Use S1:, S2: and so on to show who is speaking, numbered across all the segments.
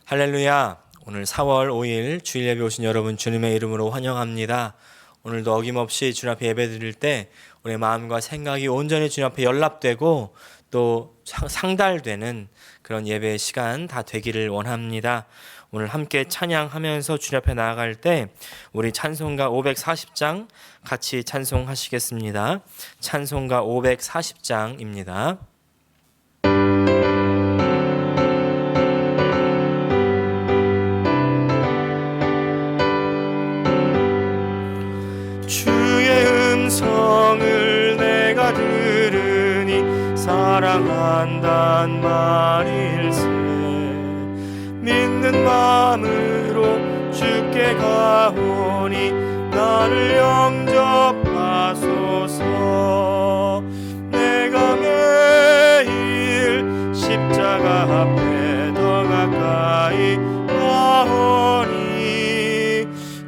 S1: 할렐루야. 오늘 4월 5일 주일 예배 오신 여러분 주님의 이름으로 환영합니다. 오늘도 어김없이 주님 앞에 예배 드릴 때 우리의 마음과 생각이 온전히 주님 앞에 연락되고 또 상달되는 그런 예배의 시간 다 되기를 원합니다. 오늘 함께 찬양하면서 주님 앞에 나아갈 때 우리 찬송가 540장 같이 찬송하시겠습니다. 찬송가 540장입니다. 주의 음성을 내가 들으니 사랑한단 말일세. 믿는 마음으로 주께 가오니 나를 영접하소서. 내가 매일 십자가 앞에 더 가까이 가오니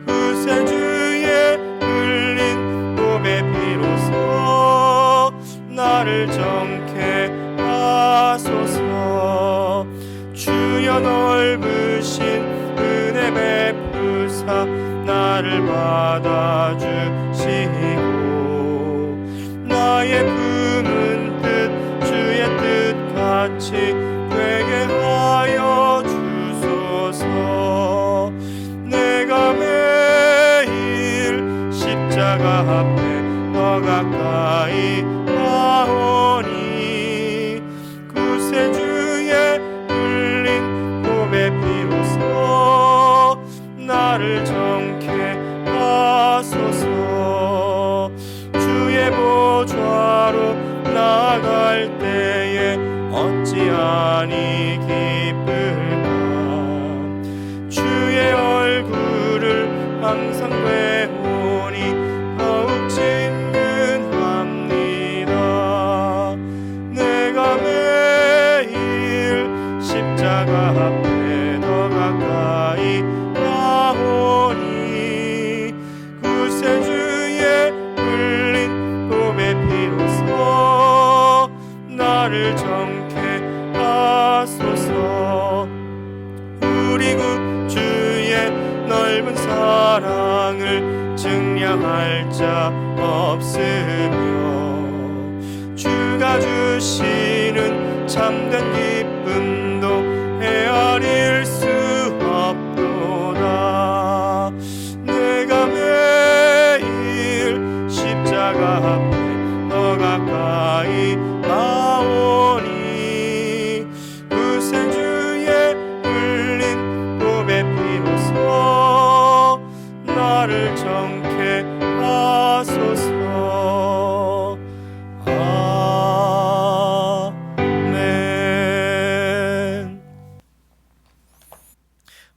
S1: 구세주의 흘린 몸의 피로써 나를 정케 하소서. 주여 넓으신 은혜 베푸사 나를 받아주시고 나의 품은 뜻 주의 뜻같이 되게 하여 주소서. 내가 매일 십자가 앞에 더 가까이 가오니 구세주의 흘린 몸의 피로써 나를 정케 하소서. 주의 보좌로 나아갈 때에 어찌하니 기쁠까. 주의 얼굴을 항상 배우니 더욱 친근합니다. 내가 매일 십자가 앞에 더 가까이 가오니 구세주의 흘린 몸의 피로써 나를 정케 하소서. 우리 구 주의 넓은 사랑을 증량할 자 없으며 주가 주시는 참된 기쁨도 헤아릴 수 없도다. 내가 매일 십자가 앞에 더 가까이 나오니 구세주의 흘린 몸의 피로써 나를 정케 하소서. 아멘.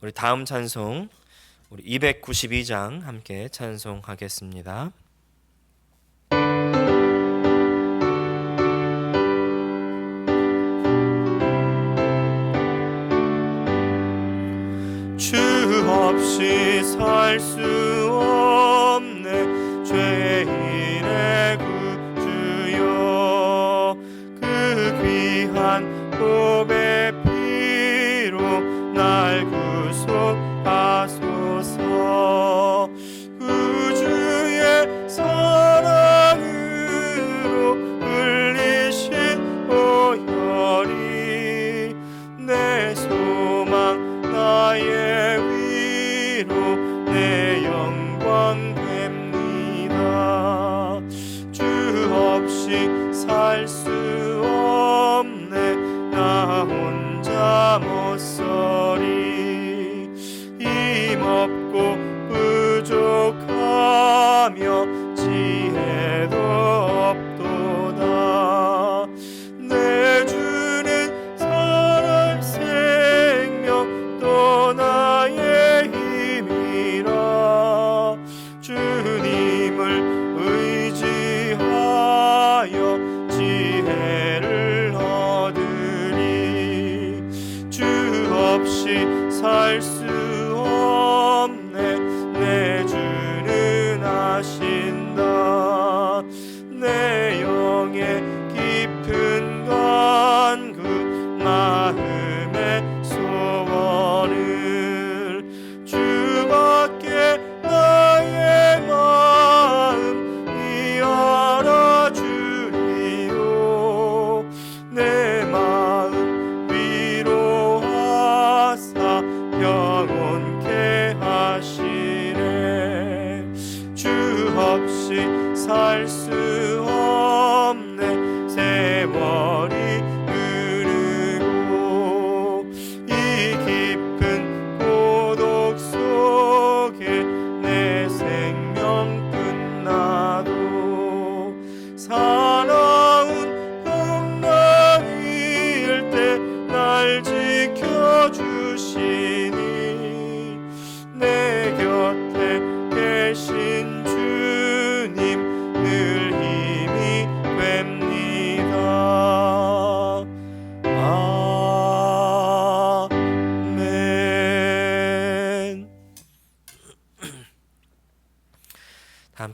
S1: 우리 다음 찬송 우리 292장 함께 찬송하겠습니다. 주 없이 살 수 없네 죄인의 구주여. 그 귀한 보배 피로 날 구속하소서. 구주의 사랑으로 흘리신 보혈이 내 소망 나의 위로 내 영광 됩니다. 주 없이 살 수 없네 나 혼자 못서리. 힘없고 부족하며 지혜도 없도다. 내 주는 살아 생명 또 나의 힘이라. 주님을 의지하여 지혜를 얻으리. 주 없이 살 수 없네 내 주는 아신다. 내 영의 깊은 간구 마음의 소원을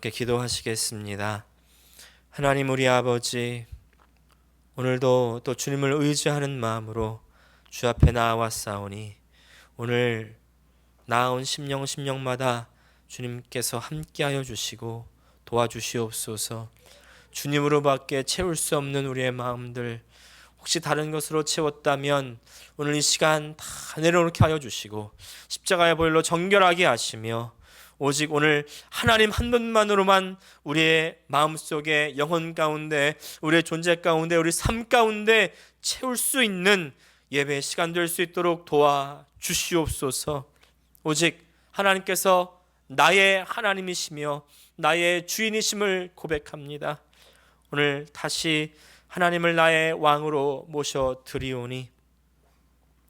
S1: 함께 기도하시겠습니다. 하나님 우리 아버지, 오늘도 또 주님을 의지하는 마음으로 주 앞에 나아왔사오니 오늘 나아온 심령마다 주님께서 함께하여 주시고 도와주시옵소서. 주님으로밖에 채울 수 없는 우리의 마음들, 혹시 다른 것으로 채웠다면 오늘 이 시간 다 내려놓게 하여 주시고 십자가의 보혈로 정결하게 하시며 오직 오늘 하나님 한 분만으로만 우리의 마음속에, 영혼 가운데, 우리의 존재 가운데, 우리 삶 가운데 채울 수 있는 예배의 시간 될 수 있도록 도와주시옵소서. 오직 하나님께서 나의 하나님이시며 나의 주인이심을 고백합니다. 오늘 다시 하나님을 나의 왕으로 모셔드리오니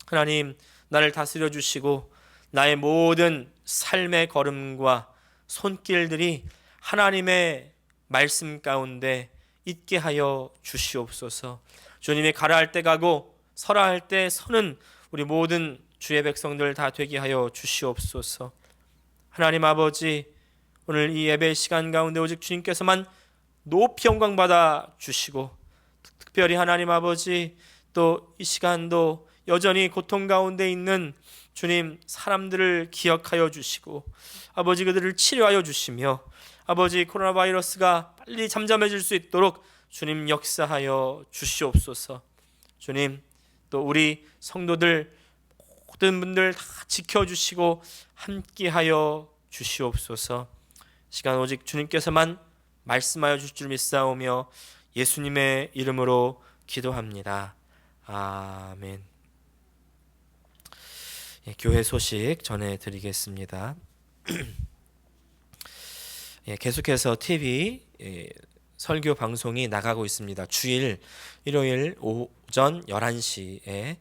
S1: 하나님, 나를 다스려 주시고 나의 모든 삶의 걸음과 손길들이 하나님의 말씀 가운데 있게 하여 주시옵소서. 주님이 가라 할 때 가고 서라 할 때 서는 우리 모든 주의 백성들 다 되게 하여 주시옵소서. 하나님 아버지, 오늘 이 예배 시간 가운데 오직 주님께서만 높이 영광 받아 주시고, 특별히 하나님 아버지, 또 이 시간도 여전히 고통 가운데 있는 주님 사람들을 기억하여 주시고 아버지 그들을 치료하여 주시며 아버지 코로나 바이러스가 빨리 잠잠해질 수 있도록 주님 역사하여 주시옵소서. 주님, 또 우리 성도들 모든 분들 다 지켜주시고 함께하여 주시옵소서. 시간 오직 주님께서만 말씀하여 주실 줄 믿사오며 예수님의 이름으로 기도합니다. 아멘. 교회 소식 전해드리겠습니다. 계속해서 TV 설교 방송이 나가고 있습니다. 주일 일요일 오전 11시에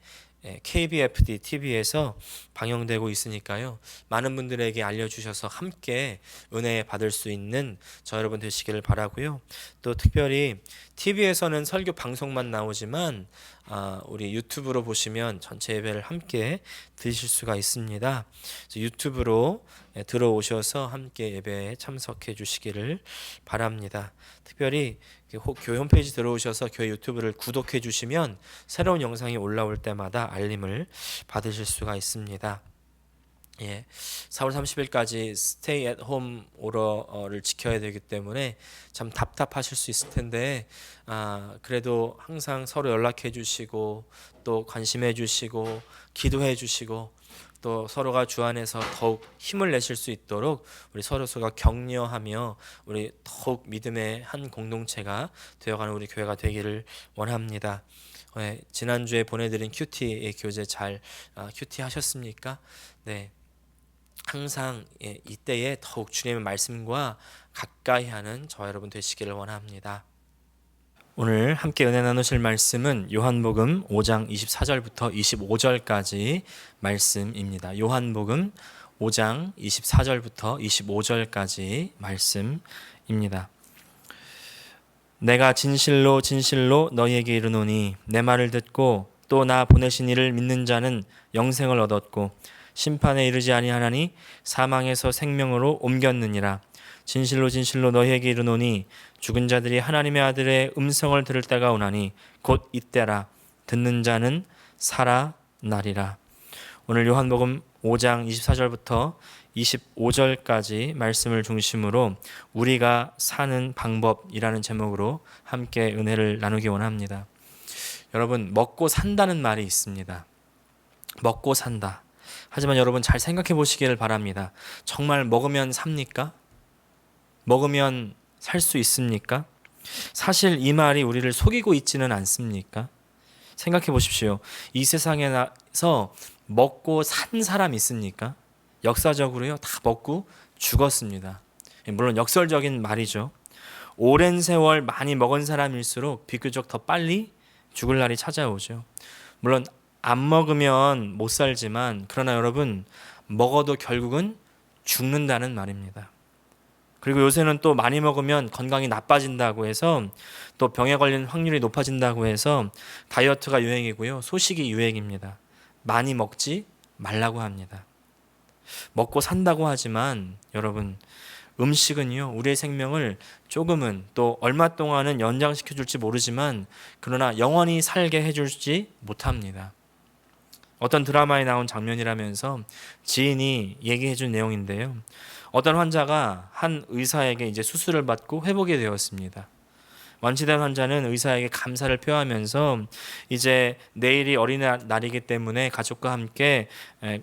S1: KBFD TV에서 방영되고 있으니까요. 많은 분들에게 알려주셔서 함께 은혜 받을 수 있는 저 여러분 되시기를 바라고요. 또 특별히 TV에서는 설교 방송만 나오지만 우리 유튜브로 보시면 전체 예배를 함께 들으실 수가 있습니다. 유튜브로 들어오셔서 함께 예배에 참석해 주시기를 바랍니다. 특별히 교회 홈페이지 들어오셔서 교회 유튜브를 구독해 주시면 새로운 영상이 올라올 때마다 알림을 받으실 수가 있습니다. 4월 30일까지 스테이 앳 홈 오러를 지켜야 되기 때문에 참 답답하실 수 있을 텐데 그래도 항상 서로 연락해 주시고 또 관심해 주시고 기도해 주시고 또 서로가 주 안에서 더욱 힘을 내실 수 있도록 우리 서로가 격려하며 우리 더욱 믿음의 한 공동체가 되어가는 우리 교회가 되기를 원합니다. 지난주에 보내드린 큐티 교재 잘 큐티 하셨습니까? 네. 항상 이때에 더욱 주님의 말씀과 가까이 하는 저 여러분 되시기를 원합니다. 오늘 함께 은혜 나누실 말씀은 요한복음 5장 24절부터 25절까지 말씀입니다. 요한복음 5장 24절부터 25절까지 말씀입니다. 내가 진실로 진실로 너희에게 이르노니 내 말을 듣고 또 나 보내신 이를 믿는 자는 영생을 얻었고 심판에 이르지 아니하나니 사망에서 생명으로 옮겼느니라. 진실로 진실로 너희에게 이르노니 죽은 자들이 하나님의 아들의 음성을 들을 때가 오나니 곧 이때라. 듣는 자는 살아나리라. 오늘 요한복음 5장 24절부터 25절까지 말씀을 중심으로 우리가 사는 방법이라는 제목으로 함께 은혜를 나누기 원합니다. 여러분, 먹고 산다는 말이 있습니다. 먹고 산다. 하지만 여러분 잘 생각해 보시기를 바랍니다. 정말 먹으면 삽니까? 먹으면 살 수 있습니까? 사실 이 말이 우리를 속이고 있지는 않습니까? 생각해 보십시오. 이 세상에서 먹고 산 사람 있습니까? 역사적으로요, 다 먹고 죽었습니다. 물론 역설적인 말이죠. 오랜 세월 많이 먹은 사람일수록 비교적 더 빨리 죽을 날이 찾아오죠. 물론 안 먹으면 못 살지만 그러나 여러분 먹어도 결국은 죽는다는 말입니다. 그리고 요새는 또 많이 먹으면 건강이 나빠진다고 해서 또 병에 걸리는 확률이 높아진다고 해서 다이어트가 유행이고요. 소식이 유행입니다. 많이 먹지 말라고 합니다. 먹고 산다고 하지만 여러분 음식은요, 우리의 생명을 조금은 또 얼마 동안은 연장시켜 줄지 모르지만 그러나 영원히 살게 해줄지 못합니다. 어떤 드라마에 나온 장면이라면서 지인이 얘기해 준 내용인데요. 어떤 환자가 한 의사에게 이제 수술을 받고 회복이 되었습니다. 완치된 환자는 의사에게 감사를 표하면서 이제 내일이 어린이날이기 때문에 가족과 함께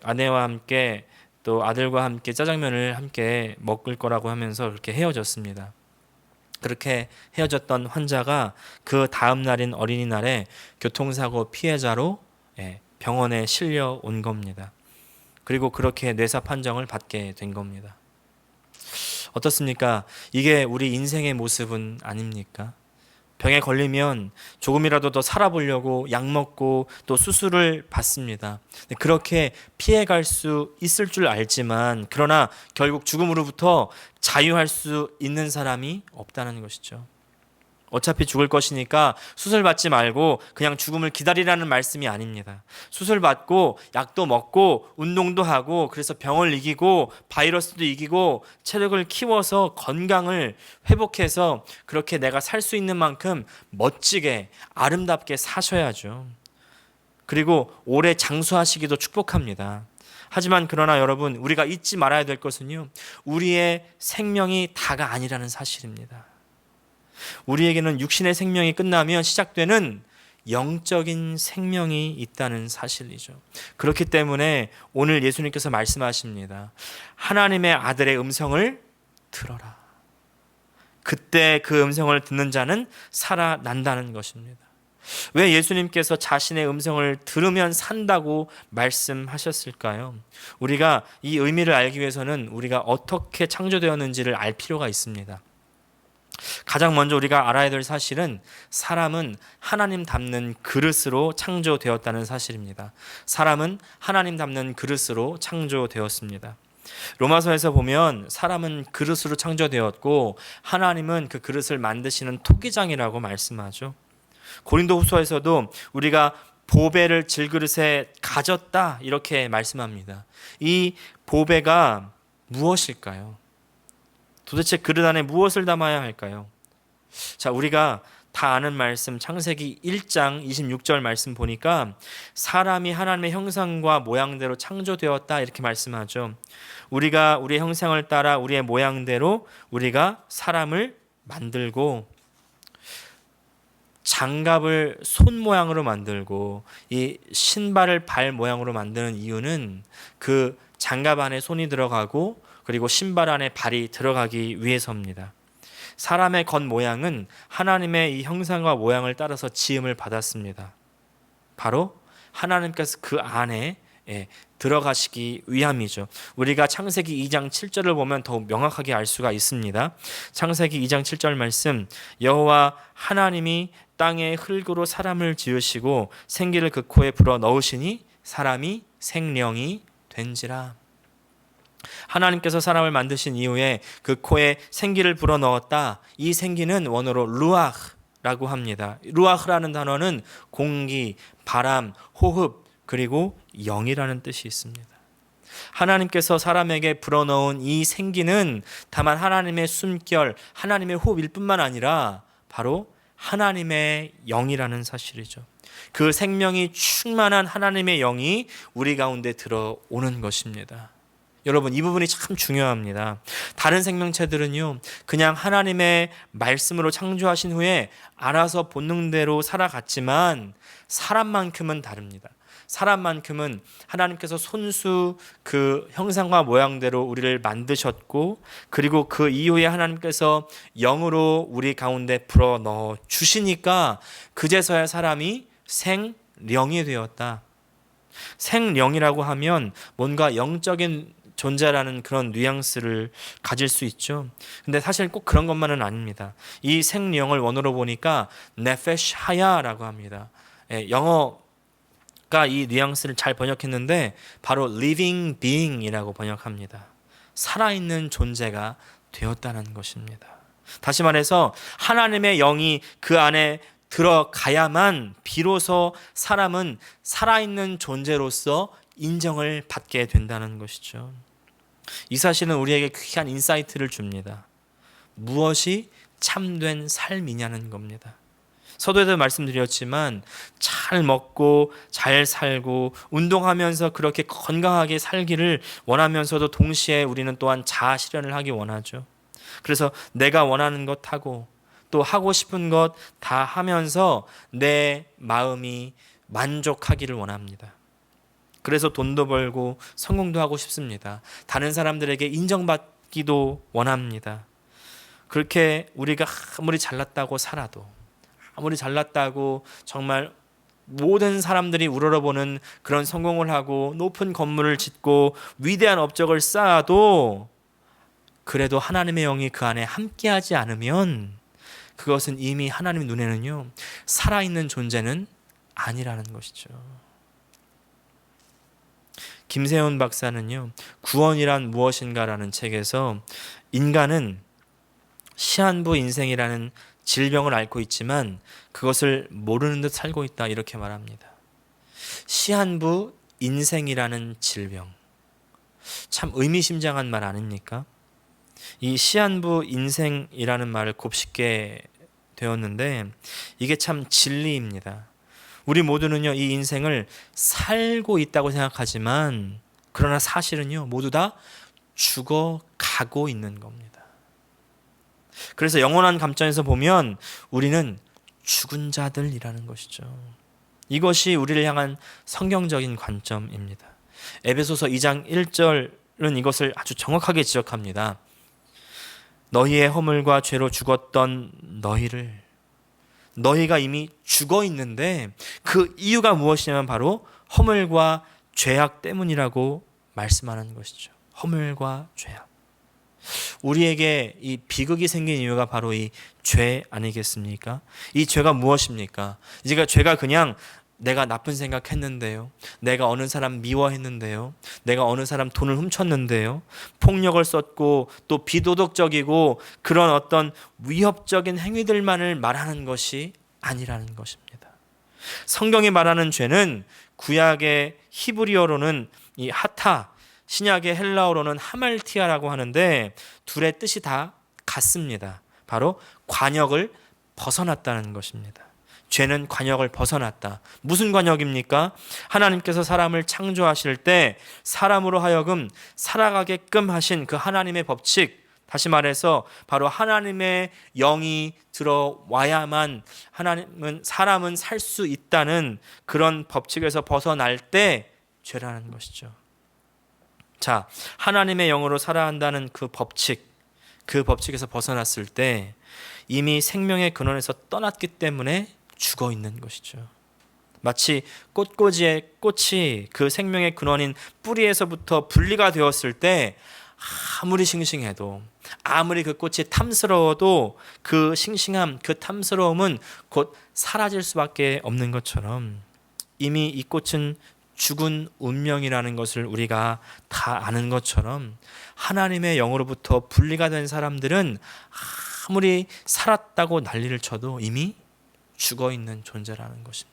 S1: 아내와 함께 또 아들과 함께 짜장면을 함께 먹을 거라고 하면서 그렇게 헤어졌습니다. 그렇게 헤어졌던 환자가 그 다음 날인 어린이날에 교통사고 피해자로 병원에 실려온 겁니다. 그리고 그렇게 뇌사 판정을 받게 된 겁니다. 어떻습니까? 이게 우리 인생의 모습은 아닙니까? 병에 걸리면 조금이라도 더 살아보려고 약 먹고 또 수술을 받습니다. 그렇게 피해갈 수 있을 줄 알지만 그러나 결국 죽음으로부터 자유할 수 있는 사람이 없다는 것이죠. 어차피 죽을 것이니까 수술 받지 말고 그냥 죽음을 기다리라는 말씀이 아닙니다. 수술 받고 약도 먹고 운동도 하고 그래서 병을 이기고 바이러스도 이기고 체력을 키워서 건강을 회복해서 그렇게 내가 살 수 있는 만큼 멋지게 아름답게 사셔야죠. 그리고 오래 장수하시기도 축복합니다. 하지만 그러나 여러분, 우리가 잊지 말아야 될 것은요, 우리의 생명이 다가 아니라는 사실입니다. 우리에게는 육신의 생명이 끝나면 시작되는 영적인 생명이 있다는 사실이죠. 그렇기 때문에 오늘 예수님께서 말씀하십니다. 하나님의 아들의 음성을 들어라. 그때 그 음성을 듣는 자는 살아난다는 것입니다. 왜 예수님께서 자신의 음성을 들으면 산다고 말씀하셨을까요? 우리가 이 의미를 알기 위해서는 우리가 어떻게 창조되었는지를 알 필요가 있습니다. 가장 먼저 우리가 알아야 될 사실은 사람은 하나님 닮는 그릇으로 창조되었다는 사실입니다. 사람은 하나님 닮는 그릇으로 창조되었습니다. 로마서에서 보면 사람은 그릇으로 창조되었고 하나님은 그 그릇을 만드시는 토기장이라고 말씀하죠. 고린도후서에서도 우리가 보배를 질그릇에 가졌다 이렇게 말씀합니다. 이 보배가 무엇일까요? 도대체 그릇 안에 무엇을 담아야 할까요? 자, 우리가 다 아는 말씀 창세기 1장 26절 말씀 보니까 사람이 하나님의 형상과 모양대로 창조되었다 이렇게 말씀하죠. 우리가 우리의 형상을 따라 우리의 모양대로 우리가 사람을 만들고 장갑을 손 모양으로 만들고 이 신발을 발 모양으로 만드는 이유는 그 장갑 안에 손이 들어가고 그리고 신발 안에 발이 들어가기 위해서입니다. 사람의 겉모양은 하나님의 이 형상과 모양을 따라서 지음을 받았습니다. 바로 하나님께서 그 안에 들어가시기 위함이죠. 우리가 창세기 2장 7절을 보면 더욱 명확하게 알 수가 있습니다. 창세기 2장 7절 말씀, 여호와 하나님이 땅의 흙으로 사람을 지으시고 생기를 그 코에 불어 넣으시니 사람이 생령이 된지라. 하나님께서 사람을 만드신 이후에 그 코에 생기를 불어넣었다. 이 생기는 원어로 루아흐라고 합니다. 루아흐라는 단어는 공기, 바람, 호흡 그리고 영이라는 뜻이 있습니다. 하나님께서 사람에게 불어넣은 이 생기는 다만 하나님의 숨결, 하나님의 호흡일 뿐만 아니라 바로 하나님의 영이라는 사실이죠. 그 생명이 충만한 하나님의 영이 우리 가운데 들어오는 것입니다. 여러분, 이 부분이 참 중요합니다. 다른 생명체들은요, 그냥 하나님의 말씀으로 창조하신 후에 알아서 본능대로 살아갔지만 사람만큼은 다릅니다. 사람만큼은 하나님께서 손수 그 형상과 모양대로 우리를 만드셨고 그리고 그 이후에 하나님께서 영으로 우리 가운데 불어넣어 주시니까 그제서야 사람이 생령이 되었다. 생령이라고 하면 뭔가 영적인 존재라는 그런 뉘앙스를 가질 수 있죠. 근데 사실 꼭 그런 것만은 아닙니다. 이 생령을 원어로 보니까 네페시 하야라고 합니다. 영어가 이 뉘앙스를 잘 번역했는데 바로 living being이라고 번역합니다. 살아있는 존재가 되었다는 것입니다. 다시 말해서 하나님의 영이 그 안에 들어가야만 비로소 사람은 살아있는 존재로서 인정을 받게 된다는 것이죠. 이 사실은 우리에게 귀한 인사이트를 줍니다. 무엇이 참된 삶이냐는 겁니다. 서두에도 말씀드렸지만 잘 먹고 잘 살고 운동하면서 그렇게 건강하게 살기를 원하면서도 동시에 우리는 또한 자아 실현을 하기 원하죠. 그래서 내가 원하는 것 하고 또 하고 싶은 것 다 하면서 내 마음이 만족하기를 원합니다. 그래서 돈도 벌고 성공도 하고 싶습니다. 다른 사람들에게 인정받기도 원합니다. 그렇게 우리가 아무리 잘났다고 살아도, 아무리 잘났다고 정말 모든 사람들이 우러러보는 그런 성공을 하고 높은 건물을 짓고 위대한 업적을 쌓아도 그래도 하나님의 영이 그 안에 함께하지 않으면 그것은 이미 하나님 눈에는요 살아있는 존재는 아니라는 것이죠. 김세훈 박사는요 구원이란 무엇인가라는 책에서 인간은 시한부 인생이라는 질병을 앓고 있지만 그것을 모르는 듯 살고 있다 이렇게 말합니다. 시한부 인생이라는 질병, 참 의미심장한 말 아닙니까? 이 시한부 인생이라는 말을 곱씹게 되었는데 이게 참 진리입니다. 우리 모두는요 이 인생을 살고 있다고 생각하지만 그러나 사실은요 모두 다 죽어가고 있는 겁니다. 그래서 영원한 관점에서 보면 우리는 죽은 자들이라는 것이죠. 이것이 우리를 향한 성경적인 관점입니다. 에베소서 2장 1절은 이것을 아주 정확하게 지적합니다. 너희의 허물과 죄로 죽었던 너희가 이미 죽어 있는데 그 이유가 무엇이냐면 바로 허물과 죄악 때문이라고 말씀하는 것이죠. 허물과 죄악. 우리에게 이 비극이 생긴 이유가 바로 이 죄 아니겠습니까? 이 죄가 무엇입니까? 이제 죄가 그냥 내가 나쁜 생각했는데요. 내가 어느 사람 미워했는데요. 내가 어느 사람 돈을 훔쳤는데요. 폭력을 썼고 또 비도덕적이고 그런 어떤 위협적인 행위들만을 말하는 것이 아니라는 것입니다. 성경이 말하는 죄는 구약의 히브리어로는 이 하타, 신약의 헬라어로는 하말티아라고 하는데 둘의 뜻이 다 같습니다. 바로 관역을 벗어났다는 것입니다. 죄는 관역을 벗어났다. 무슨 관역입니까? 하나님께서 사람을 창조하실 때 사람으로 하여금 살아가게끔 하신 그 하나님의 법칙, 다시 말해서 바로 하나님의 영이 들어와야만 사람은 살 수 있다는 그런 법칙에서 벗어날 때 죄라는 것이죠. 자, 하나님의 영으로 살아야 한다는 그 법칙에서 벗어났을 때 이미 생명의 근원에서 떠났기 때문에 죽어 있는 것이죠. 마치 꽃꽂이의 꽃이 그 생명의 근원인 뿌리에서부터 분리가 되었을 때 아무리 싱싱해도 아무리 그 꽃이 탐스러워도 그 싱싱함, 그 탐스러움은 곧 사라질 수밖에 없는 것처럼 이미 이 꽃은 죽은 운명이라는 것을 우리가 다 아는 것처럼 하나님의 영으로부터 분리가 된 사람들은 아무리 살았다고 난리를 쳐도 이미 죽어 있는 존재라는 것입니다.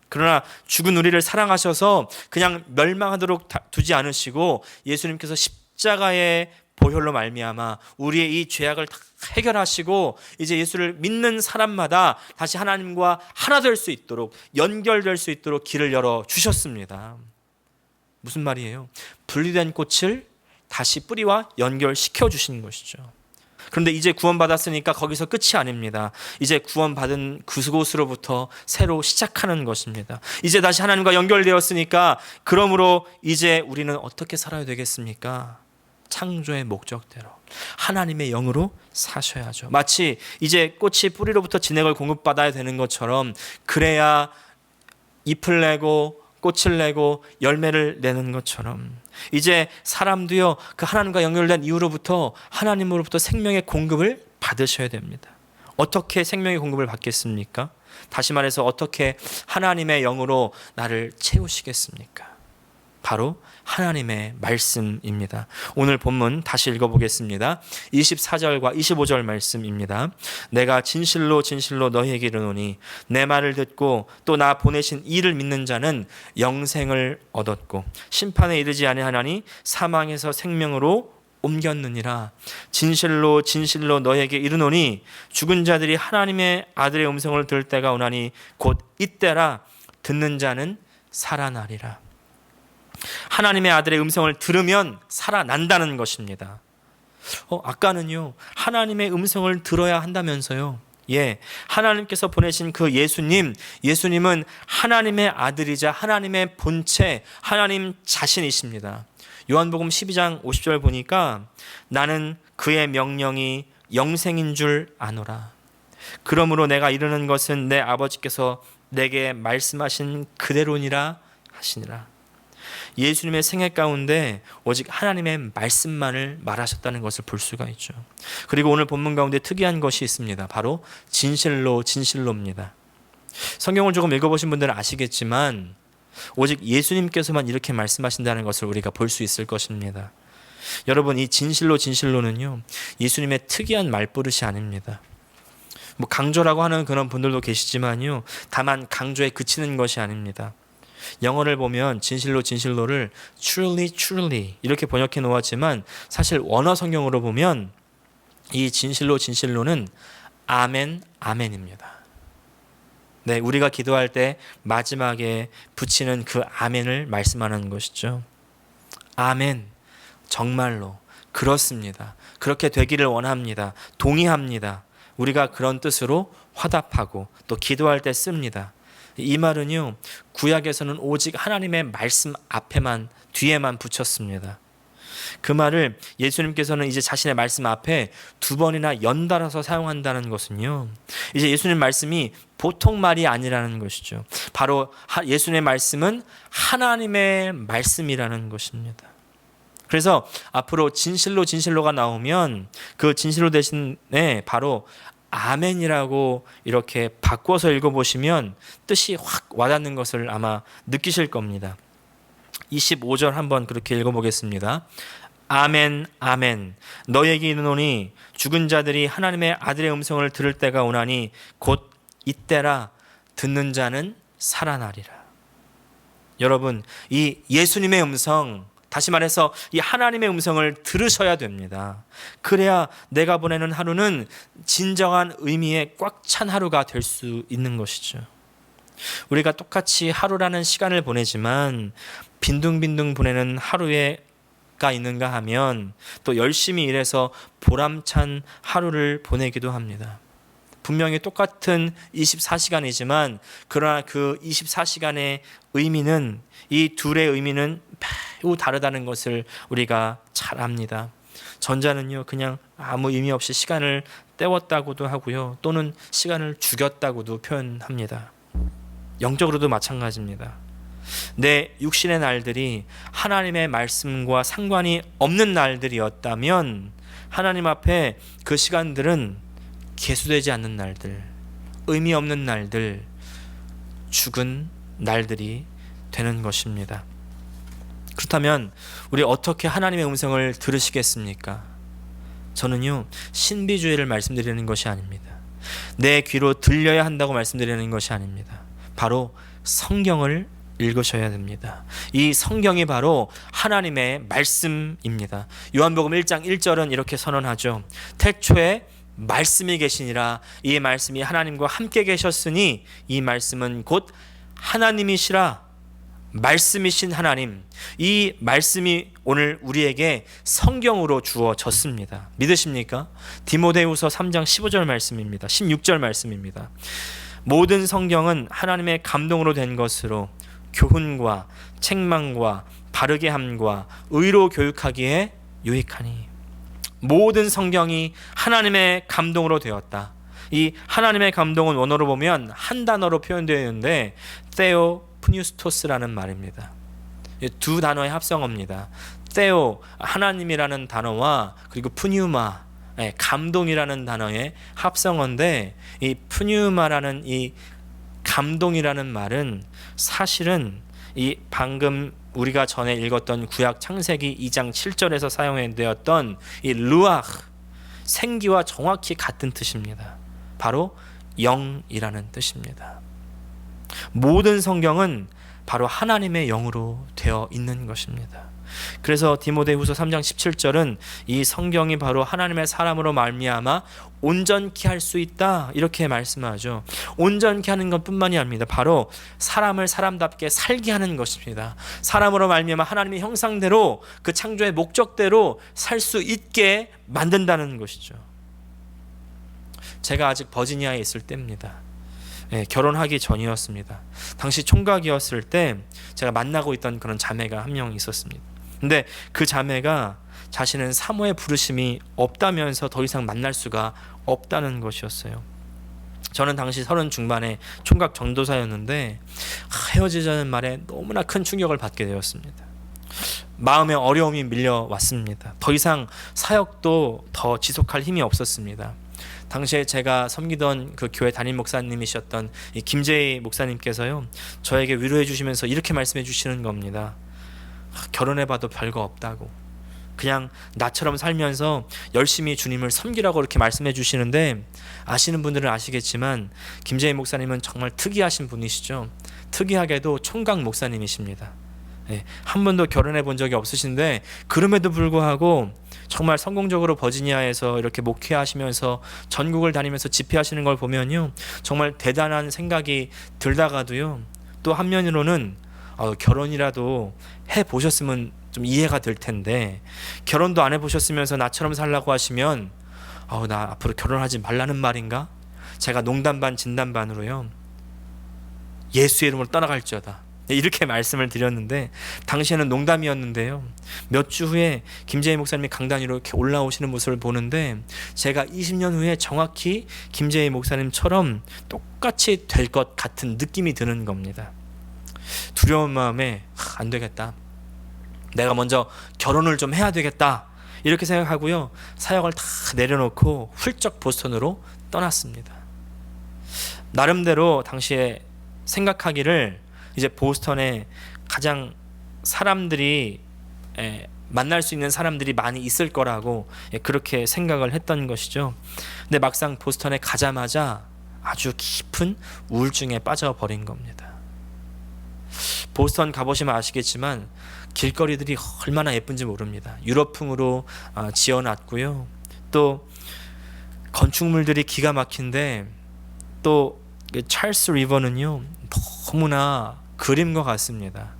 S1: 그러나 죽은 우리를 사랑하셔서 그냥 멸망하도록 두지 않으시고 예수님께서 십자가의 보혈로 말미암아 우리의 이 죄악을 다 해결하시고 이제 예수를 믿는 사람마다 다시 하나님과 하나 될 수 있도록 연결될 수 있도록 길을 열어 주셨습니다. 무슨 말이에요? 분리된 꽃을 다시 뿌리와 연결시켜 주신 것이죠. 그런데 이제 구원받았으니까 거기서 끝이 아닙니다. 이제 구원받은 그곳으로부터 새로 시작하는 것입니다. 이제 다시 하나님과 연결되었으니까 그러므로 이제 우리는 어떻게 살아야 되겠습니까? 창조의 목적대로 하나님의 영으로 사셔야죠. 마치 이제 꽃이 뿌리로부터 진액을 공급받아야 되는 것처럼 그래야 잎을 내고 꽃을 내고 열매를 내는 것처럼 이제 사람도요 그 하나님과 연결된 이후로부터 하나님으로부터 생명의 공급을 받으셔야 됩니다. 어떻게 생명의 공급을 받겠습니까? 다시 말해서 어떻게 하나님의 영으로 나를 채우시겠습니까? 바로 하나님의 말씀입니다. 오늘 본문 다시 읽어보겠습니다. 24절과 25절 말씀입니다. 내가 진실로 진실로 너희에게 이르노니 내 말을 듣고 또 나 보내신 이를 믿는 자는 영생을 얻었고 심판에 이르지 아니하나니 사망에서 생명으로 옮겼느니라. 진실로 진실로 너희에게 이르노니 죽은 자들이 하나님의 아들의 음성을 들을 때가 오나니 곧 이때라. 듣는 자는 살아나리라. 하나님의 아들의 음성을 들으면 살아난다는 것입니다. 아까는요, 하나님의 음성을 들어야 한다면서요. 예, 하나님께서 보내신 그 예수님은 하나님의 아들이자 하나님의 본체, 하나님 자신이십니다. 요한복음 12장 50절 보니까 나는 그의 명령이 영생인 줄 아노라. 그러므로 내가 이르는 것은 내 아버지께서 내게 말씀하신 그대로니라 하시니라. 예수님의 생애 가운데 오직 하나님의 말씀만을 말하셨다는 것을 볼 수가 있죠. 그리고 오늘 본문 가운데 특이한 것이 있습니다. 바로 진실로 진실로입니다. 성경을 조금 읽어보신 분들은 아시겠지만 오직 예수님께서만 이렇게 말씀하신다는 것을 우리가 볼 수 있을 것입니다. 여러분, 이 진실로 진실로는요, 예수님의 특이한 말버릇이 아닙니다. 강조라고 하는 그런 분들도 계시지만요, 다만 강조에 그치는 것이 아닙니다. 영어를 보면 진실로 진실로를 truly truly 이렇게 번역해 놓았지만 사실 원어 성경으로 보면 이 진실로 진실로는 아멘 아멘입니다. 네, 우리가 기도할 때 마지막에 붙이는 그 아멘을 말씀하는 것이죠. 아멘, 정말로 그렇습니다. 그렇게 되기를 원합니다. 동의합니다. 우리가 그런 뜻으로 화답하고 또 기도할 때 씁니다. 이 말은요, 구약에서는 오직 하나님의 말씀 앞에만, 뒤에만 붙였습니다. 그 말을 예수님께서는 이제 자신의 말씀 앞에 2번이나 연달아서 사용한다는 것은요, 이제 예수님 말씀이 보통 말이 아니라는 것이죠. 바로 예수님의 말씀은 하나님의 말씀이라는 것입니다. 그래서 앞으로 진실로 진실로가 나오면 그 진실로 대신에 바로 아멘이라고 이렇게 바꿔서 읽어보시면 뜻이 확 와닿는 것을 아마 느끼실 겁니다. 25절 한번 그렇게 읽어보겠습니다. 아멘 아멘 너희에게 이르노니 죽은 자들이 하나님의 아들의 음성을 들을 때가 오나니 곧 이때라. 듣는 자는 살아나리라. 여러분, 이 예수님의 음성, 다시 말해서 이 하나님의 음성을 들으셔야 됩니다. 그래야 내가 보내는 하루는 진정한 의미의 꽉 찬 하루가 될 수 있는 것이죠. 우리가 똑같이 하루라는 시간을 보내지만 빈둥빈둥 보내는 하루가 있는가 하면 또 열심히 일해서 보람찬 하루를 보내기도 합니다. 분명히 똑같은 24시간이지만 그러나 그 24시간의 의미는, 이 둘의 의미는 매우 다르다는 것을 우리가 잘 압니다. 전자는요, 그냥 아무 의미 없이 시간을 때웠다고도 하고요, 또는 시간을 죽였다고도 표현합니다. 영적으로도 마찬가지입니다. 내 육신의 날들이 하나님의 말씀과 상관이 없는 날들이었다면 하나님 앞에 그 시간들은 계수되지 않는 날들, 의미 없는 날들, 죽은 날들이 되는 것입니다. 그렇다면 우리 어떻게 하나님의 음성을 들으시겠습니까? 저는요, 신비주의를 말씀드리는 것이 아닙니다. 내 귀로 들려야 한다고 말씀드리는 것이 아닙니다. 바로 성경을 읽으셔야 됩니다. 이 성경이 바로 하나님의 말씀입니다. 요한복음 1장 1절은 이렇게 선언하죠. 태초에 말씀이 계시니라. 이 말씀이 하나님과 함께 계셨으니 이 말씀은 곧 하나님이시라. 말씀이신 하나님, 이 말씀이 오늘 우리에게 성경으로 주어졌습니다. 믿으십니까? 디모데후서 3장 15절 말씀입니다. 16절 말씀입니다. 모든 성경은 하나님의 감동으로 된 것으로 교훈과 책망과 바르게 함과 의로 교육하기에 유익하니. 모든 성경이 하나님의 감동으로 되었다. 이 하나님의 감동은 원어로 보면 한 단어로 표현되어 있는데 테오프뉴스토스라는 말입니다. 두 단어의 합성어입니다. 테오, 하나님이라는 단어와 그리고 푸뉴마, 감동이라는 단어의 합성어인데 이 푸뉴마라는 이 감동이라는 말은 사실은 이 방금 우리가 전에 읽었던 구약 창세기 2장 7절에서 사용되었던 이 루아흐, 생기와 정확히 같은 뜻입니다. 바로 영이라는 뜻입니다. 모든 성경은 바로 하나님의 영으로 되어 있는 것입니다. 그래서 디모데후서 3장 17절은 이 성경이 바로 하나님의 사람으로 말미암아 온전케 할 수 있다, 이렇게 말씀하죠. 온전케 하는 것뿐만이 아닙니다. 바로 사람을 사람답게 살게 하는 것입니다. 사람으로 말미암아 하나님의 형상대로, 그 창조의 목적대로 살 수 있게 만든다는 것이죠. 제가 아직 버지니아에 있을 때입니다. 결혼하기 전이었습니다. 당시 총각이었을 때 제가 만나고 있던 그런 자매가 한 명 있었습니다. 근데 그 자매가 자신은 사모의 부르심이 없다면서 더 이상 만날 수가 없다는 것이었어요. 저는 당시 30 중반의 총각 전도사였는데 헤어지자는 말에 너무나 큰 충격을 받게 되었습니다. 마음에 어려움이 밀려왔습니다. 더 이상 사역도 더 지속할 힘이 없었습니다. 당시에 제가 섬기던 그 교회 담임 목사님이셨던 이 김재희 목사님께서요, 저에게 위로해 주시면서 이렇게 말씀해 주시는 겁니다. 결혼해봐도 별거 없다고, 그냥 나처럼 살면서 열심히 주님을 섬기라고 이렇게 말씀해 주시는데, 아시는 분들은 아시겠지만 김재희 목사님은 정말 특이하신 분이시죠. 특이하게도 총각 목사님이십니다. 한 번도 결혼해 본 적이 없으신데 그럼에도 불구하고 정말 성공적으로 버지니아에서 이렇게 목회하시면서 전국을 다니면서 집회하시는 걸 보면요, 정말 대단한 생각이 들다가도요, 또 한면으로는 결혼이라도 해보셨으면 좀 이해가 될 텐데, 결혼도 안 해보셨으면서 나처럼 살라고 하시면 나 앞으로 결혼하지 말라는 말인가? 제가 농담 반 진담 반으로요, 예수의 이름으로 떠나갈지어다, 이렇게 말씀을 드렸는데, 당시에는 농담이었는데요, 몇 주 후에 김재희 목사님이 강단 위로 이렇게 올라오시는 모습을 보는데, 제가 20년 후에 정확히 김재희 목사님처럼 똑같이 될 것 같은 느낌이 드는 겁니다. 두려운 마음에 안 되겠다, 내가 먼저 결혼을 좀 해야 되겠다, 이렇게 생각하고요, 사역을 다 내려놓고 훌쩍 보스턴으로 떠났습니다. 나름대로 당시에 생각하기를 이제 보스턴에 가장 사람들이 만날 수 있는 사람들이 많이 있을 거라고 그렇게 생각을 했던 것이죠. 근데 막상 보스턴에 가자마자 아주 깊은 우울증에 빠져버린 겁니다. 보스턴 가보시면 아시겠지만 길거리들이 얼마나 예쁜지 모릅니다. 유럽풍으로 지어놨고요, 또 건축물들이 기가 막힌데, 또 찰스 리버는요 너무나 그림과 같습니다.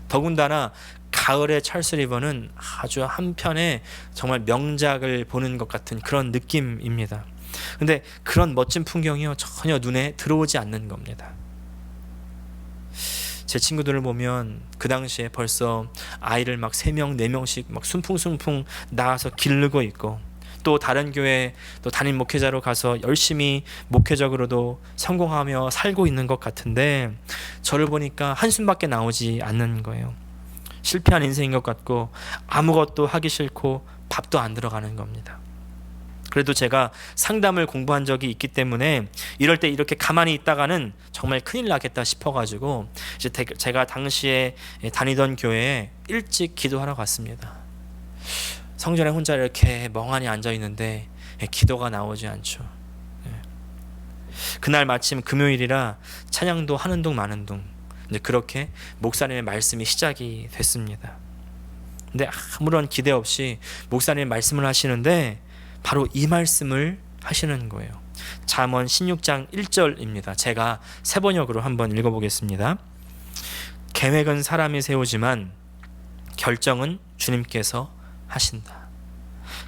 S1: 더군다나 가을의 찰스 리버는 아주 한편의 정말 명작을 보는 것 같은 그런 느낌입니다. 근데 그런 멋진 풍경이요 전혀 눈에 들어오지 않는 겁니다. 제 친구들을 보면 그 당시에 벌써 아이를 막 3명 4명씩 막 순풍순풍 낳아서 기르고 있고, 또 다른 교회 또 담임 목회자로 가서 열심히 목회적으로도 성공하며 살고 있는 것 같은데, 저를 보니까 한숨밖에 나오지 않는 거예요. 실패한 인생인 것 같고 아무것도 하기 싫고 밥도 안 들어가는 겁니다. 그래도 제가 상담을 공부한 적이 있기 때문에 이럴 때 이렇게 가만히 있다가는 정말 큰일 나겠다 싶어가지고 이제 제가 당시에 다니던 교회에 일찍 기도하러 갔습니다. 성전에 혼자 이렇게 멍하니 앉아 있는데 기도가 나오지 않죠. 그날 마침 금요일이라 찬양도 하는 둥 마는 둥, 이제 그렇게 목사님의 말씀이 시작이 됐습니다. 근데 아무런 기대 없이 목사님이 말씀을 하시는데 바로 이 말씀을 하시는 거예요. 잠언 16장 1절입니다. 제가 세번역으로 한번 읽어보겠습니다. 계획은 사람이 세우지만 결정은 주님께서 하신다.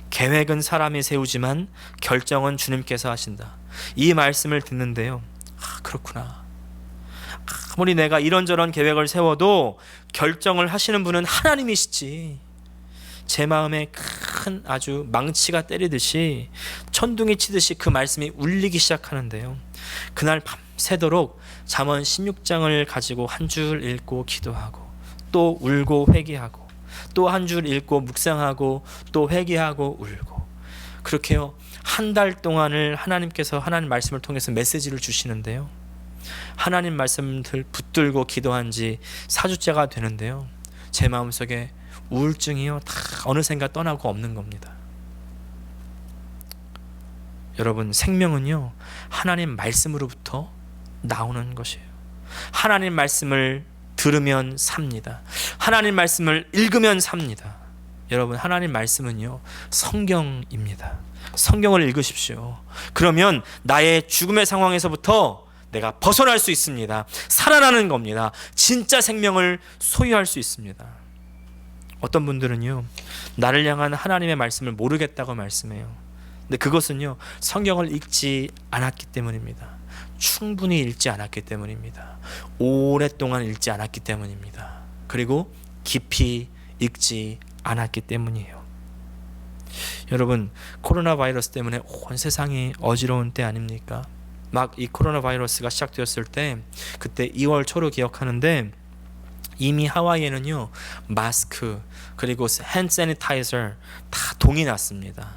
S1: 계획은 사람이 세우지만 결정은 주님께서 하신다. 이 말씀을 듣는데요, 그렇구나. 아무리 내가 이런저런 계획을 세워도 결정을 하시는 분은 하나님이시지. 제 마음에 큰 아주 망치가 때리듯이 천둥이 치듯이 그 말씀이 울리기 시작하는데요, 그날 밤새도록 잠언 16장을 가지고 한 줄 읽고 기도하고 또 울고 회개하고 또 한 줄 읽고 묵상하고 또 회개하고 울고, 그렇게요 한 달 동안을 하나님께서 하나님 말씀을 통해서 메시지를 주시는데요, 하나님 말씀을 붙들고 기도한 지 4주째가 되는데요, 제 마음속에 우울증이요 다 어느샌가 떠나고 없는 겁니다. 여러분, 생명은요 하나님 말씀으로부터 나오는 것이에요. 하나님 말씀을 들으면 삽니다. 하나님 말씀을 읽으면 삽니다. 여러분, 하나님 말씀은요 성경입니다. 성경을 읽으십시오. 그러면 나의 죽음의 상황에서부터 내가 벗어날 수 있습니다. 살아나는 겁니다. 진짜 생명을 소유할 수 있습니다. 어떤 분들은요 나를 향한 하나님의 말씀을 모르겠다고 말씀해요. 근데 그것은요 성경을 읽지 않았기 때문입니다. 충분히 읽지 않았기 때문입니다. 오랫동안 읽지 않았기 때문입니다. 그리고 깊이 읽지 않았기 때문이에요. 여러분, 코로나 바이러스 때문에 온 세상이 어지러운 때 아닙니까? 막 이 코로나 바이러스가 시작되었을 때, 그때 2월 초로 기억하는데 이미 하와이에는요 마스크 그리고 핸드 세니타이저 다 동이 났습니다.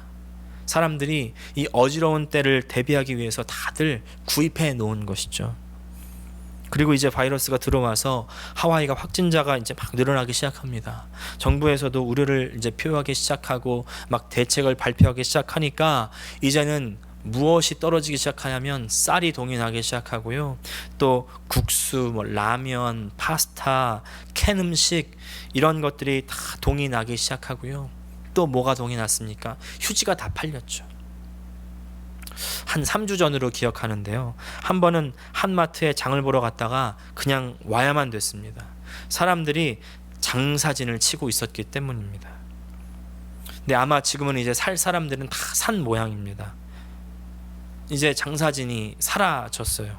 S1: 사람들이 이 어지러운 때를 대비하기 위해서 다들 구입해 놓은 것이죠. 그리고 이제 바이러스가 들어와서 하와이가 확진자가 이제 막 늘어나기 시작합니다. 정부에서도 우려를 이제 표하기 시작하고 막 대책을 발표하기 시작하니까 이제는 무엇이 떨어지기 시작하냐면 쌀이 동이 나기 시작하고요. 또 국수, 라면, 파스타, 캔 음식 이런 것들이 다 동이 나기 시작하고요. 또 뭐가 동이 났습니까? 휴지가 다 팔렸죠. 한 3주 전으로 기억하는데요, 한 번은 한마트에 장을 보러 갔다가 그냥 와야만 됐습니다. 사람들이 장사진을 치고 있었기 때문입니다. 근데 아마 지금은 이제 살 사람들은 다 산 모양입니다. 이제 장사진이 사라졌어요.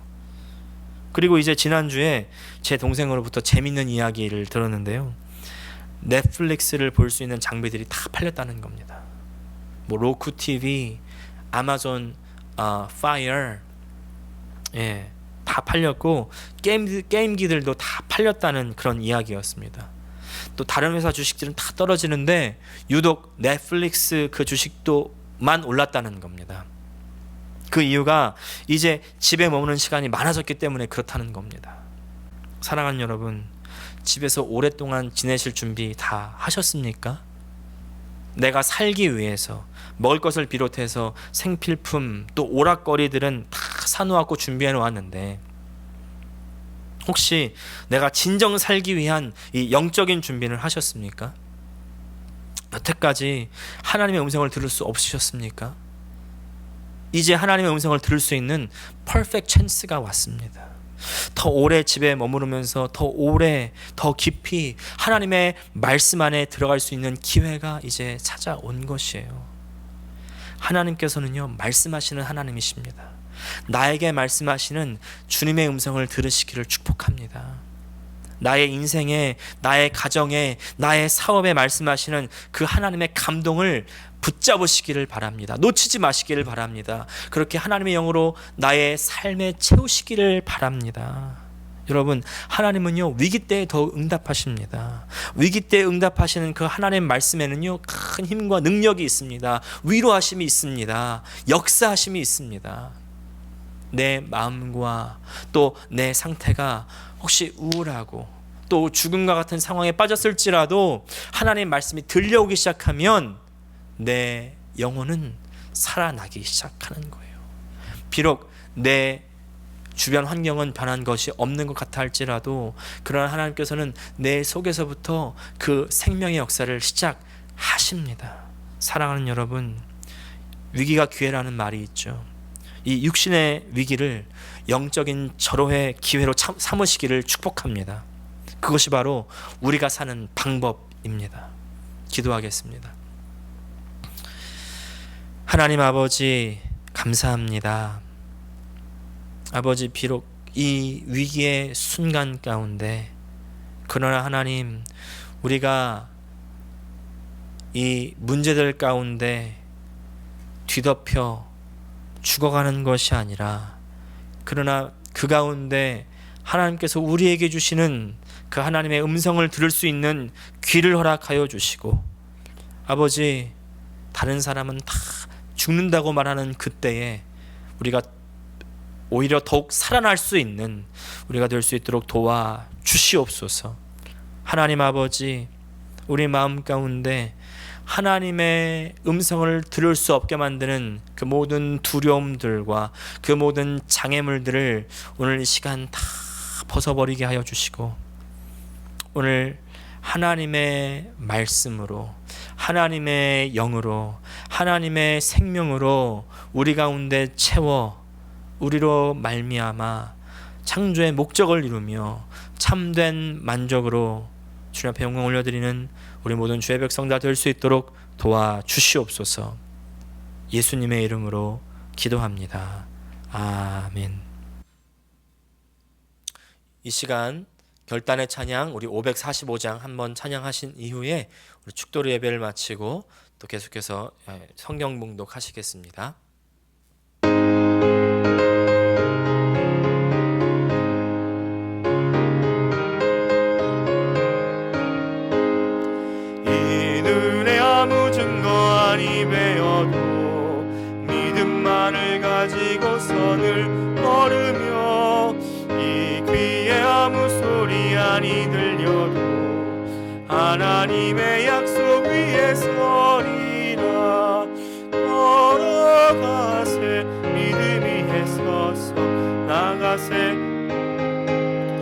S1: 그리고 이제 지난주에 제 동생으로부터 재밌는 이야기를 들었는데요, 넷플릭스를 볼 수 있는 장비들이 다 팔렸다는 겁니다. 뭐 로쿠 TV, 아마존 파이어, 다 팔렸고 게임기들도 다 팔렸다는 그런 이야기였습니다. 또 다른 회사 주식들은 다 떨어지는데 유독 넷플릭스 그 주식도만 올랐다는 겁니다. 그 이유가 이제 집에 머무는 시간이 많아졌기 때문에 그렇다는 겁니다. 사랑하는 여러분, 집에서 오랫동안 지내실 준비 다 하셨습니까? 내가 살기 위해서 먹을 것을 비롯해서 생필품 또 오락거리들은 다 사놓았고 준비해 놓았는데, 혹시 내가 진정 살기 위한 이 영적인 준비는 하셨습니까? 여태까지 하나님의 음성을 들을 수 없으셨습니까? 이제 하나님의 음성을 들을 수 있는 퍼펙트 찬스가 왔습니다. 더 오래 집에 머무르면서 더 오래 더 깊이 하나님의 말씀 안에 들어갈 수 있는 기회가 이제 찾아온 것이에요. 하나님께서는요 말씀하시는 하나님이십니다. 나에게 말씀하시는 주님의 음성을 들으시기를 축복합니다. 나의 인생에, 나의 가정에, 나의 사업에 말씀하시는 그 하나님의 감동을 붙잡으시기를 바랍니다. 놓치지 마시기를 바랍니다. 그렇게 하나님의 영으로 나의 삶에 채우시기를 바랍니다. 여러분, 하나님은요 위기 때에 더 응답하십니다. 위기 때에 응답하시는 그 하나님의 말씀에는요 큰 힘과 능력이 있습니다. 위로하심이 있습니다. 역사하심이 있습니다. 내 마음과 또 내 상태가 혹시 우울하고 또 죽음과 같은 상황에 빠졌을지라도 하나님의 말씀이 들려오기 시작하면 내 영혼은 살아나기 시작하는 거예요. 비록 내 주변 환경은 변한 것이 없는 것 같아 할지라도 그러나 하나님께서는 내 속에서부터 그 생명의 역사를 시작하십니다. 사랑하는 여러분, 위기가 기회라는 말이 있죠. 이 육신의 위기를 영적인 절호의 기회로 삼으시기를 축복합니다. 그것이 바로 우리가 사는 방법입니다. 기도하겠습니다. 하나님 아버지, 감사합니다. 아버지, 비록 이 위기의 순간 가운데, 그러나 하나님, 우리가 이 문제들 가운데 뒤덮여 죽어가는 것이 아니라, 그러나 그 가운데 하나님께서 우리에게 주시는 그 하나님의 음성을 들을 수 있는 귀를 허락하여 주시고, 아버지, 다른 사람은 다 죽는다고 말하는 그때에 우리가 오히려 더욱 살아날 수 있는 우리가 될 수 있도록 도와주시옵소서. 하나님 아버지, 우리 마음 가운데 하나님의 음성을 들을 수 없게 만드는 그 모든 두려움들과 그 모든 장애물들을 오늘 이 시간 다 벗어버리게 하여 주시고, 오늘 하나님의 말씀으로, 하나님의 영으로, 하나님의 생명으로 우리 가운데 채워 우리로 말미암아 창조의 목적을 이루며 참된 만족으로 주님 앞에 영광 올려드리는 우리 모든 주의 백성들 될 수 있도록 도와주시옵소서. 예수님의 이름으로 기도합니다. 아멘. 이 시간 결단의 찬양 우리 545장 한번 찬양하신 이후에 우리 축도리 예배를 마치고 또 계속해서 성경 봉독하시겠습니다.
S2: 이 눈에 아무 증거 아니 배어도 믿음만을 가지고 선을 걸으며 이 귀에 아무 소리 아니 들려도 하나님의 약속 위에 서리라. 걸어가세 믿음 위에 서서 나가세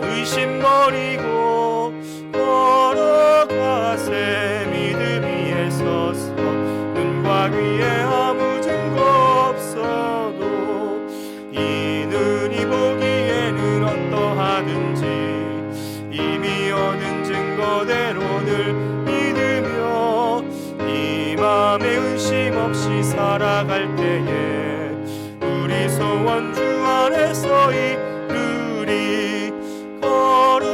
S2: 의심 버리고 걸어가세 믿음 위에 서서 눈과 귀에 아무 증거 없어도 이 눈이 보기에는 어떠하든지 이미 얻은 증거대로를 믿으며 이 맘에 의심 없이 살아갈 때에 우리 소원 주 안에서 이루리.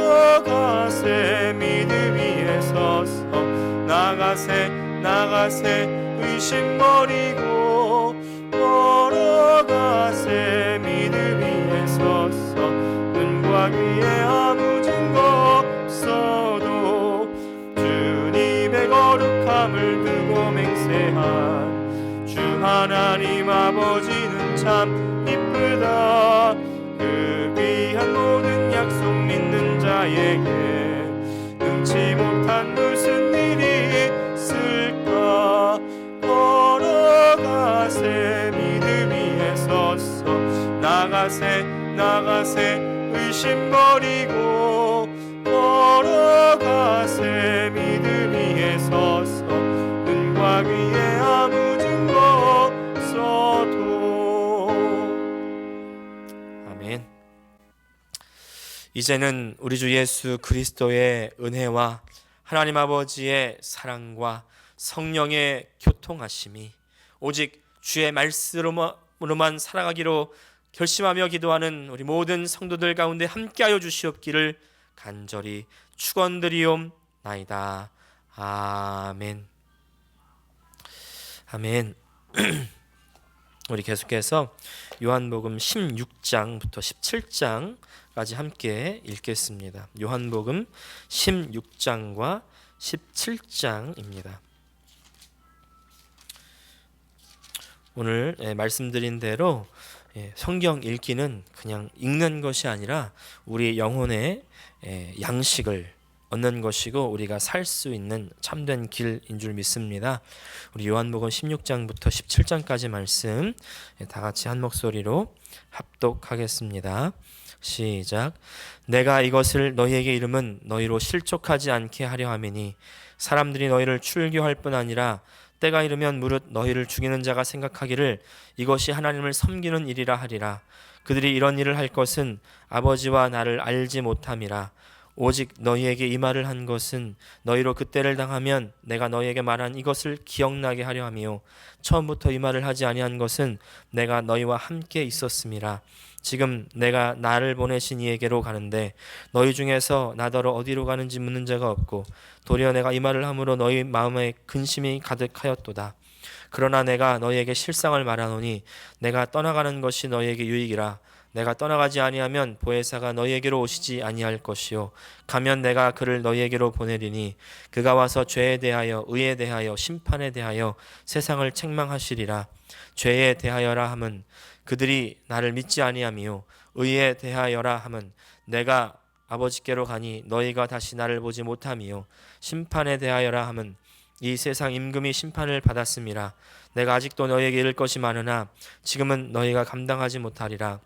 S2: 걸어가세 믿음 위에 서서 나가세 의심 버리고 걸어가세 믿음 위에 서서 눈과 귀에 아무 증거 없어도 주님의 거룩함을 두고 맹세한 주 하나님 아버지는 참 이쁘다. 그 귀한 모든 약속 믿는 자에게 능치 못한 무슨 일이 있을까. 걸어가세 믿음 위에 서서 나가세 의심 버리고 걸어가세 믿음 위에 서서 눈과 귀에 아무 증거 없어도.
S1: 아멘. 이제는 우리 주 예수 그리스도의 은혜와 하나님 아버지의 사랑과 성령의 교통하심이 오직 주의 말씀으로만 살아가기로 결심하며 기도하는 우리 모든 성도들 가운데 함께하여 주시옵기를 간절히 축원드리옵나이다. 아멘. 아멘. 우리 계속해서 요한복음 16장부터 17장까지 함께 읽겠습니다. 요한복음 16장과 17장입니다. 오늘 말씀드린 대로 성경 읽기는 그냥 읽는 것이 아니라 우리 영혼의 양식을 얻는 것이고 우리가 살 수 있는 참된 길인 줄 믿습니다. 우리 요한복음 16장부터 17장까지 말씀 다 같이 한 목소리로 합독하겠습니다. 시작. 내가 이것을 너희에게 이름은 너희로 실족하지 않게 하려 함이니 사람들이 너희를 출교할 뿐 아니라 때가 이르면 무릇 너희를 죽이는 자가 생각하기를 이것이 하나님을 섬기는 일이라 하리라. 그들이 이런 일을 할 것은 아버지와 나를 알지 못함이라. 오직 너희에게 이 말을 한 것은 너희로 그때를 당하면 내가 너희에게 말한 이것을 기억나게 하려 함이요 처음부터 이 말을 하지 아니한 것은 내가 너희와 함께 있었음이라. 지금 내가 나를 보내신 이에게로 가는데 너희 중에서 나더러 어디로 가는지 묻는 자가 없고 도리어 내가 이 말을 함으로 너희 마음에 근심이 가득하였도다. 그러나 내가 너희에게 실상을 말하노니 내가 떠나가는 것이 너희에게 유익이라. 내가 떠나가지 아니하면 보혜사가 너희에게로 오시지 아니할 것이요 가면 내가 그를 너희에게로 보내리니 그가 와서 죄에 대하여 의에 대하여 심판에 대하여 세상을 책망하시리라. 죄에 대하여라 함은 그들이 나를 믿지 아니하며 의에 대하여라 함은 내가 아버지께로 가니 너희가 다시 나를 보지 못하며 심판에 대하여라 함은 이 세상 임금이 심판을 받았음이라. 내가 아직도 너희에게 이를 것이 많으나 지금은 너희가 감당하지 못하리라.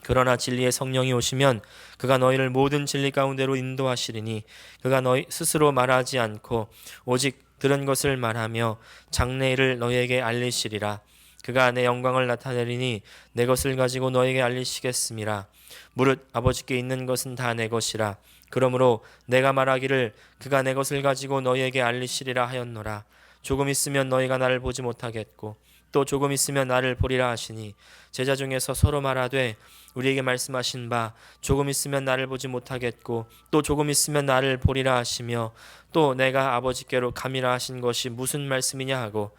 S1: 그러나 진리의 성령이 오시면 그가 너희를 모든 진리 가운데로 인도하시리니 그가 너희 스스로 말하지 않고 오직 들은 것을 말하며 장래일을 너희에게 알리시리라. 그가 내 영광을 나타내리니 내 것을 가지고 너희에게 알리시겠음이라. 무릇 아버지께 있는 것은 다 내 것이라. 그러므로 내가 말하기를 그가 내 것을 가지고 너희에게 알리시리라 하였노라. 조금 있으면 너희가 나를 보지 못하겠고 또 조금 있으면 나를 보리라 하시니 제자 중에서 서로 말하되 우리에게 말씀하신 바 조금 있으면 나를 보지 못하겠고 또 조금 있으면 나를 보리라 하시며 또 내가 아버지께로 감이라 하신 것이 무슨 말씀이냐 하고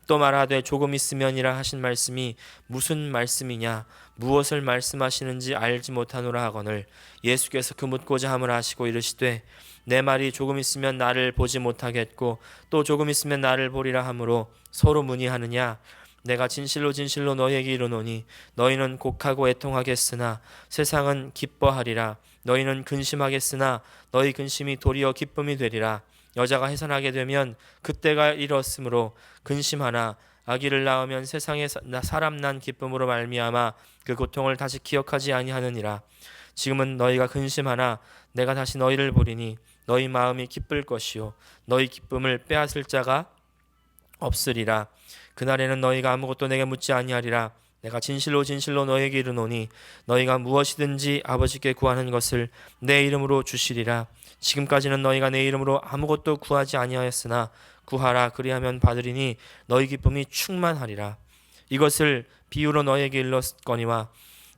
S1: 또 말하되 조금 있으면이라 하신 말씀이 무슨 말씀이냐 무엇을 말씀하시는지 알지 못하노라 하거늘 예수께서 그 묻고자 함을 아시고 이르시되 내 말이 조금 있으면 나를 보지 못하겠고 또 조금 있으면 나를 보리라 하므로 서로 문의하느냐. 내가 진실로 진실로 너희에게 이르노니 너희는 곡하고 애통하겠으나 세상은 기뻐하리라. 너희는 근심하겠으나 너희 근심이 도리어 기쁨이 되리라. 여자가 해산하게 되면 그때가 이렇으므로 근심하나 아기를 낳으면 세상에 사람 난 기쁨으로 말미암아 그 고통을 다시 기억하지 아니하느니라. 지금은 너희가 근심하나 내가 다시 너희를 보리니 너희 마음이 기쁠 것이요 너희 기쁨을 빼앗을 자가 없으리라. 그날에는 너희가 아무것도 내게 묻지 아니하리라. 내가 진실로 진실로 너희에게 이르노니 너희가 무엇이든지 아버지께 구하는 것을 내 이름으로 주시리라. 지금까지는 너희가 내 이름으로 아무것도 구하지 아니하였으나 구하라 그리하면 받으리니 너희 기쁨이 충만하리라. 이것을 비유로 너희에게 일렀거니와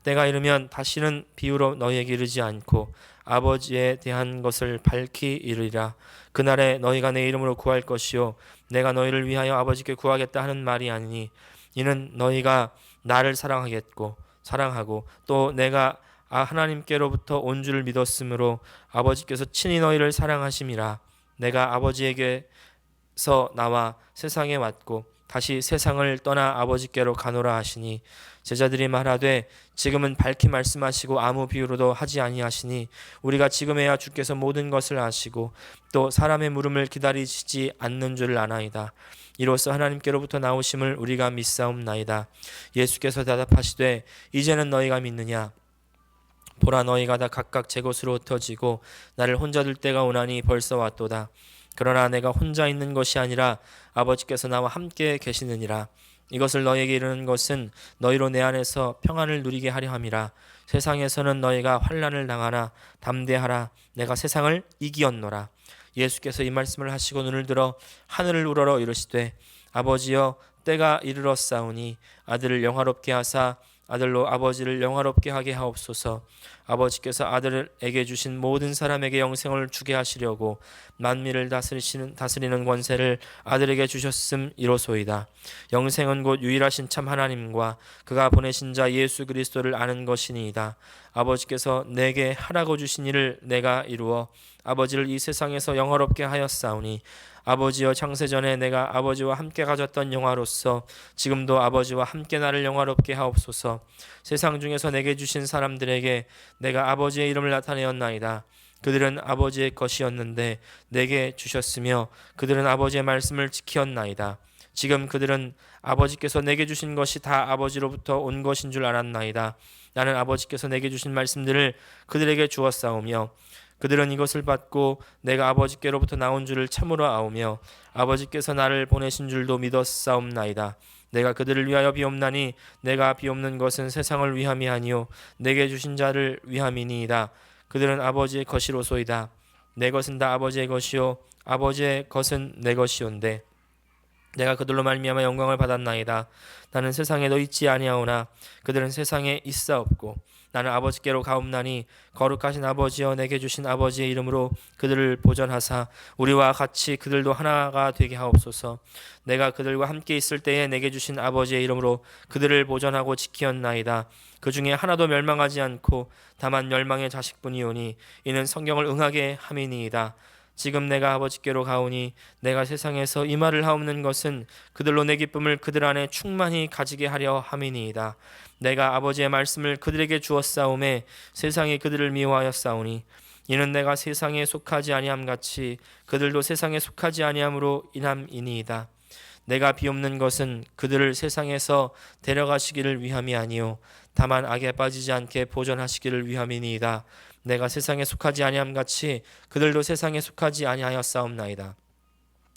S1: 때가 이르면 다시는 비유로 너희에게 이르지 않고 아버지에 대한 것을 밝히 이르리라. 그날에 너희가 내 이름으로 구할 것이요 내가 너희를 위하여 아버지께 구하겠다 하는 말이 아니니 이는 너희가 나를 사랑하고 또 내가 하나님께로부터 온 줄을 믿었으므로 아버지께서 친히 너희를 사랑하심이라. 내가 아버지에게서 나와 세상에 왔고 다시 세상을 떠나 아버지께로 가노라 하시니 제자들이 말하되 지금은 밝히 말씀하시고 아무 비유로도 하지 아니하시니 우리가 지금에야 주께서 모든 것을 아시고 또 사람의 물음을 기다리시지 않는 줄을 아나이다. 이로써 하나님께로부터 나오심을 우리가 믿사옵나이다. 예수께서 대답하시되 이제는 너희가 믿느냐. 보라 너희가 다 각각 제 곳으로 흩어지고 나를 혼자 둘 때가 오나니 벌써 왔도다. 그러나 내가 혼자 있는 것이 아니라 아버지께서 나와 함께 계시느니라. 이것을 너희에게 이르는 것은 너희로 내 안에서 평안을 누리게 하려 함이라. 세상에서는 너희가 환난을 당하나 담대하라. 내가 세상을 이기었노라. 예수께서 이 말씀을 하시고 눈을 들어 하늘을 우러러 이르시되 아버지여 때가 이르렀사오니 아들을 영화롭게 하사 아들로 아버지를 영화롭게 하게 하옵소서. 아버지께서 아들에게 주신 모든 사람에게 영생을 주게 하시려고 만민을 다스리는 권세를 아들에게 주셨음 이로소이다. 영생은 곧 유일하신 참 하나님과 그가 보내신 자 예수 그리스도를 아는 것이니이다. 아버지께서 내게 하라고 주신 일을 내가 이루어 아버지를 이 세상에서 영화롭게 하였사오니 아버지여 창세전에 내가 아버지와 함께 가졌던 영화로서 지금도 아버지와 함께 나를 영화롭게 하옵소서. 세상 중에서 내게 주신 사람들에게 내가 아버지의 이름을 나타내었나이다. 그들은 아버지의 것이었는데 내게 주셨으며 그들은 아버지의 말씀을 지켰나이다. 지금 그들은 아버지께서 내게 주신 것이 다 아버지로부터 온 것인 줄 알았나이다. 나는 아버지께서 내게 주신 말씀들을 그들에게 주었사오며 그들은 이것을 받고 내가 아버지께로부터 나온 줄을 참으로 아오며 아버지께서 나를 보내신 줄도 믿었사옵나이다. 내가 그들을 위하여 비옵나니 내가 비옵는 것은 세상을 위함이 아니요 내게 주신 자를 위함이니이다. 그들은 아버지의 것이로소이다. 내 것은 다 아버지의 것이요 아버지의 것은 내 것이온데 내가 그들로 말미암아 영광을 받았나이다. 나는 세상에 너 있지 아니하오나 그들은 세상에 있사옵고 나는 아버지께로 가옵나니 거룩하신 아버지여 내게 주신 아버지의 이름으로 그들을 보전하사 우리와 같이 그들도 하나가 되게 하옵소서. 내가 그들과 함께 있을 때에 내게 주신 아버지의 이름으로 그들을 보전하고 지키었나이다. 그 중에 하나도 멸망하지 않고 다만 멸망의 자식뿐이오니 이는 성경을 응하게 함이니이다. 지금 내가 아버지께로 가오니 내가 세상에서 이 말을 하옵는 것은 그들로 내 기쁨을 그들 안에 충만히 가지게 하려 함이니이다. 내가 아버지의 말씀을 그들에게 주었사오매 세상이 그들을 미워하였사오니 이는 내가 세상에 속하지 아니함 같이 그들도 세상에 속하지 아니함으로 인함이니이다. 내가 비옵는 것은 그들을 세상에서 데려가시기를 위함이 아니요 다만 악에 빠지지 않게 보전하시기를 위함이니이다. 내가 세상에 속하지 아니함 같이 그들도 세상에 속하지 아니하였사옵나이다.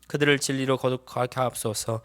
S1: 그들을 진리로 거룩하게 하옵소서.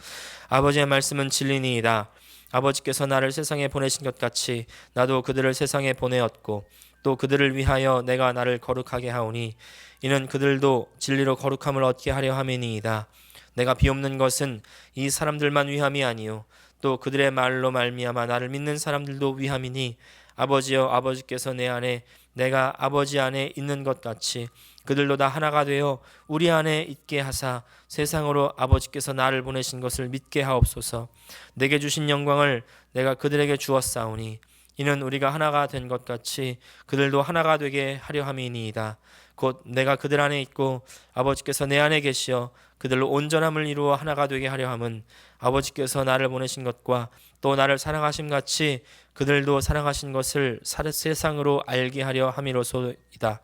S1: 아버지의 말씀은 진리니이다. 아버지께서 나를 세상에 보내신 것 같이 나도 그들을 세상에 보내었고 또 그들을 위하여 내가 나를 거룩하게 하오니 이는 그들도 진리로 거룩함을 얻게 하려 함이니이다. 내가 비옵는 것은 이 사람들만 위함이 아니요 또 그들의 말로 말미암아 나를 믿는 사람들도 위함이니 아버지여 아버지께서 내 안에 내가 아버지 안에 있는 것 같이 그들도 다 하나가 되어 우리 안에 있게 하사 세상으로 아버지께서 나를 보내신 것을 믿게 하옵소서. 내게 주신 영광을 내가 그들에게 주었사오니 이는 우리가 하나가 된 것 같이 그들도 하나가 되게 하려 함이니이다. 곧 내가 그들 안에 있고 아버지께서 내 안에 계시어 그들로 온전함을 이루어 하나가 되게 하려 함은 아버지께서 나를 보내신 것과 또 나를 사랑하심 같이 그들도 사랑하신 것을 세상으로 알게 하려 함이로소이다.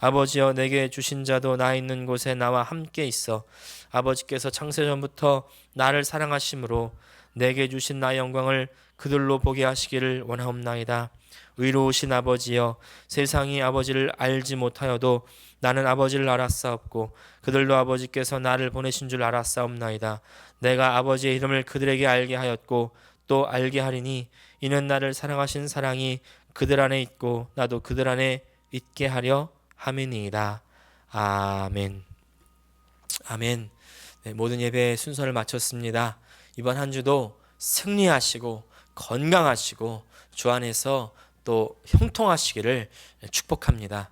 S1: 아버지여 내게 주신 자도 나 있는 곳에 나와 함께 있어 아버지께서 창세전부터 나를 사랑하심으로 내게 주신 나의 영광을 그들로 보게 하시기를 원하옵나이다. 의로우신 아버지여 세상이 아버지를 알지 못하여도 나는 아버지를 알았사옵고 그들도 아버지께서 나를 보내신 줄 알았사옵나이다. 내가 아버지의 이름을 그들에게 알게 하였고 또 알게 하리니 이는 나를 사랑하신 사랑이 그들 안에 있고 나도 그들 안에 있게 하려 함이니이다. 아멘. 아멘. 네, 모든 예배 순서를 마쳤습니다. 이번 한 주도 승리하시고 건강하시고 주 안에서 또 형통하시기를 축복합니다.